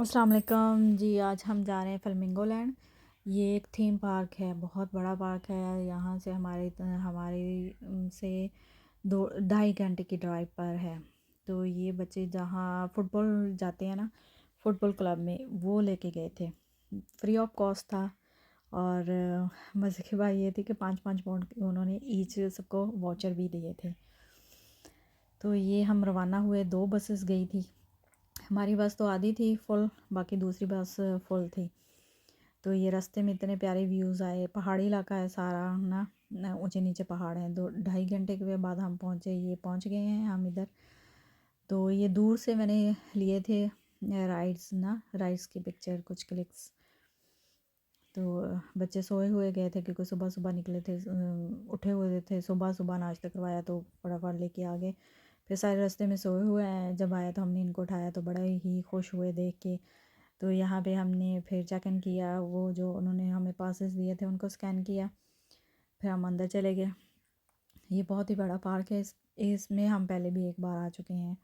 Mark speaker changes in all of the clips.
Speaker 1: अस्सलाम वालेकुम जी। आज हम जा रहे हैं फ्लेमिंगो लैंड। ये एक थीम पार्क है, बहुत बड़ा पार्क है। यहाँ से हमारे से 2-2.5 घंटे की ड्राइव पर है। तो ये बच्चे जहाँ फुटबॉल जाते हैं ना, फुटबॉल क्लब में, वो लेके गए थे। फ्री ऑफ कॉस्ट था। और मज़े की बात ये थी कि 5-5 पाउंड उन्होंने ईच सबको वाउचर भी दिए थे। तो ये हम रवाना हुए, 2 बसेस गई थी। हमारी बस तो आधी थी फुल, बाकी दूसरी बस फुल थी। तो ये रास्ते में इतने प्यारे व्यूज़ आए। पहाड़ी इलाका है सारा ना, ऊंचे नीचे पहाड़ हैं। 2-2.5 घंटे के बाद हम पहुंच गए हैं हम इधर। तो ये दूर से मैंने लिए थे राइड्स की पिक्चर, कुछ क्लिक्स। तो बच्चे सोए हुए गए थे क्योंकि सुबह सुबह निकले थे, उठे हुए थे। सुबह सुबह नाश्ता करवाया तो फटाफट लेके आ गए। फिर सारे रास्ते में सोए हुए हैं। जब आया तो हमने इनको उठाया तो बड़ा ही खुश हुए देख के। तो यहाँ पे हमने फिर चेक इन किया, वो जो उन्होंने हमें पासेस दिए थे उनको स्कैन किया। फिर हम अंदर चले गए। ये बहुत ही बड़ा पार्क है। इसमें हम पहले भी एक बार आ चुके हैं।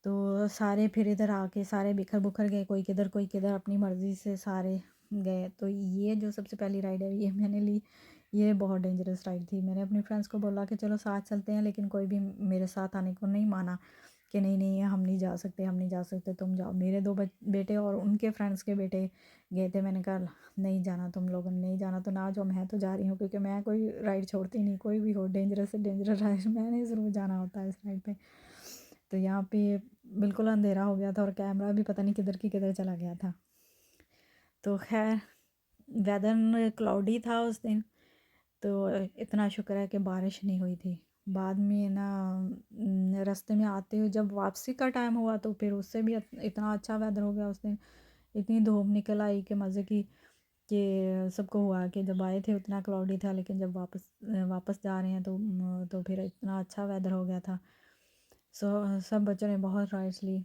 Speaker 1: तो सारे फिर इधर आके सारे बिखर बुखर गए, कोई किधर अपनी मर्ज़ी से सारे गए। तो ये जो सबसे पहली राइड है ये मैंने ली। ये बहुत डेंजरस राइड थी। मैंने अपने फ्रेंड्स को बोला कि चलो साथ चलते हैं, लेकिन कोई भी मेरे साथ आने को नहीं माना कि नहीं हम नहीं जा सकते, तुम जाओ। मेरे 2 बेटे और उनके फ्रेंड्स के बेटे गए थे। मैंने कहा नहीं जाना, तुम लोगों ने नहीं जाना तो ना जाओ, मैं तो जा रही हूँ, क्योंकि मैं कोई राइड छोड़ती नहीं। कोई भी हो, डेंजरस से डेंजरस राइड मैंने ज़रूर जाना होता है इस राइड पे। तो यहाँ पे बिल्कुल अंधेरा हो गया था और कैमरा भी पता नहीं किधर चला गया था। तो खैर, वेदर क्लाउडी था उस दिन। तो इतना शुक्र है कि बारिश नहीं हुई थी। बाद में ना रास्ते में आते हुए जब वापसी का टाइम हुआ तो फिर उससे भी इतना अच्छा वेदर हो गया उस दिन। इतनी धूप निकल आई कि मज़े की, कि सबको हुआ कि जब आए थे उतना क्लाउडी था, लेकिन जब वापस जा रहे हैं तो फिर इतना अच्छा वेदर हो गया था। सब बच्चों ने बहुत राइड्स ली।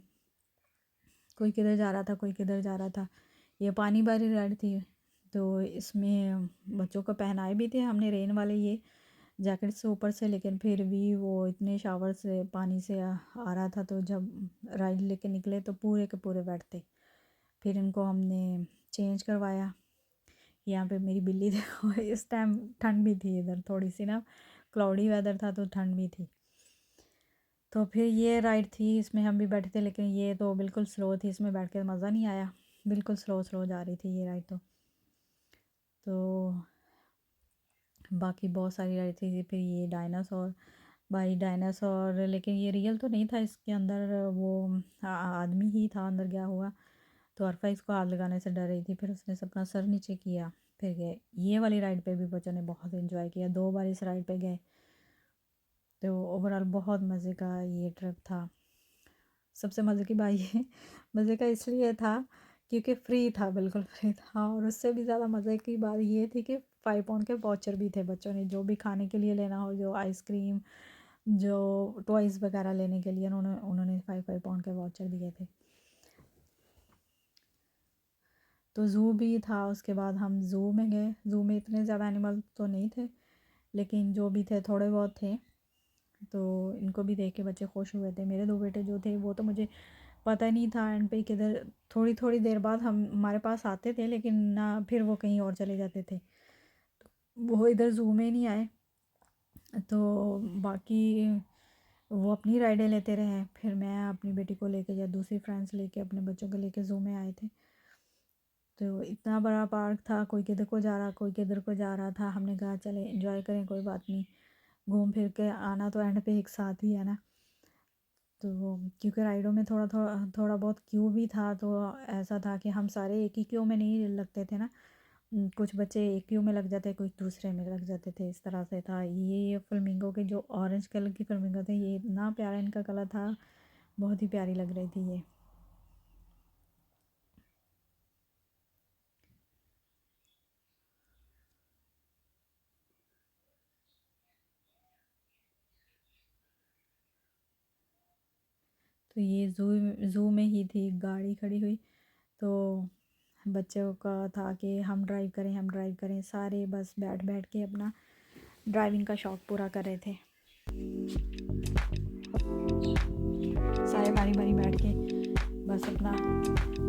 Speaker 1: कोई किधर जा रहा था, कोई किधर जा रहा था। ये पानी भरी राइड थी। तो इसमें बच्चों को पहनाए भी थे हमने रेन वाले ये जैकेट से ऊपर से, लेकिन फिर भी वो इतने शावर से पानी से आ रहा था। तो जब राइड लेके निकले तो पूरे के पूरे वेट थे। फिर इनको हमने चेंज करवाया। यहाँ पे मेरी बिल्ली देखो इस टाइम ठंड भी थी इधर, थोड़ी सी ना क्लाउडी वेदर था तो ठंड भी थी। तो फिर ये राइड थी, इसमें हम भी बैठे थे, लेकिन ये तो बिल्कुल स्लो थी, इसमें बैठ के मज़ा नहीं आया। बिल्कुल स्लो स्लो जा रही थी ये राइड। तो बाकी बहुत सारी राइड थी। फिर ये डायनासोर, भाई डायनासोर, लेकिन ये रियल तो नहीं था, इसके अंदर वो आदमी ही था अंदर गया हुआ। तो अरफा इसको हाथ लगाने से डर रही थी, फिर उसने अपना सर नीचे किया, फिर गए। ये वाली राइड पे भी बच्चों ने बहुत इन्जॉय किया, 2 बार इस राइड पे गए। तो ओवरऑल बहुत मज़े का ये ट्रिप था। सबसे मज़े की बात ये मज़े का इसलिए था क्योंकि फ्री था, बिल्कुल फ्री था। और उससे भी ज़्यादा मज़े की बात ये थी कि 5 पाउंड के वाउचर भी थे। बच्चों ने जो भी खाने के लिए लेना हो, जो आइसक्रीम, जो टॉयज़ वगैरह लेने के लिए उन्होंने 5-5 पाउंड के वाउचर दिए थे। तो ज़ू भी था। उसके बाद हम ज़ू में गए। ज़ू में इतने ज़्यादा एनिमल तो नहीं थे, लेकिन जो भी थे थोड़े बहुत थे। तो इनको भी देख के बच्चे खुश हुए थे। मेरे 2 बेटे जो थे वो तो मुझे पता ही नहीं था एंड पे किधर, थोड़ी थोड़ी देर बाद हमारे पास आते थे, लेकिन ना फिर वो कहीं और चले जाते थे। वो इधर ज़ू में नहीं आए। तो बाकी वो अपनी राइडें लेते रहे। फिर मैं अपनी बेटी को लेके या दूसरी फ्रेंड्स लेके अपने बच्चों को लेके ज़ू में आए थे। तो इतना बड़ा पार्क था, कोई किधर को जा रहा, कोई किधर को जा रहा था। हमने कहा चले एंजॉय करें, कोई बात नहीं, घूम फिर के आना तो एंड पे एक साथ ही है ना। तो क्योंकि राइडों में थोड़ा थोड़ा थोड़ा बहुत क्यू भी था, तो ऐसा था कि हम सारे एक ही क्यू में नहीं लगते थे ना। कुछ बच्चे एक क्यू में लग जाते, कुछ दूसरे में लग जाते थे, इस तरह से था। ये फ्लेमिंगो के जो ऑरेंज कलर की फ्लेमिंगो थे, ये इतना प्यारा इनका कलर था, बहुत ही प्यारी लग रही थी ये। तो ये ज़ू में ही थी गाड़ी खड़ी हुई। तो बच्चों का था कि हम ड्राइव करें, सारे बस बैठ बैठ के अपना ड्राइविंग का शौक़ पूरा कर रहे थे। सारे बारी बारी बैठ के बस अपना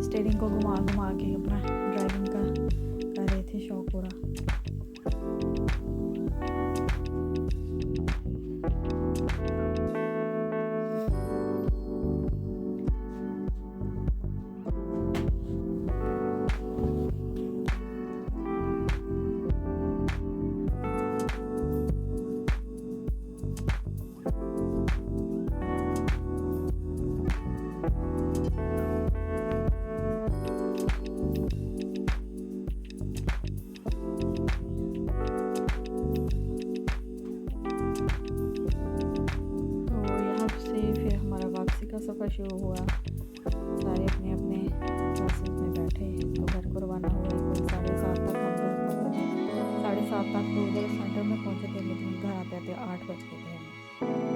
Speaker 1: स्टीयरिंग को घुमा घुमा के अपना ड्राइविंग का कर रहे थे शौक पूरा। का सफ़र शुरू हुआ। सारे अपने अपने बसेस में बैठे तो घर को रवाना हुए। कोई 7:30 तक हम घर पहुँचे। 7:30 तक तो उधर सेंटर में पहुँचे थे, लेकिन घर आते आते 8 बज गए थे हमें।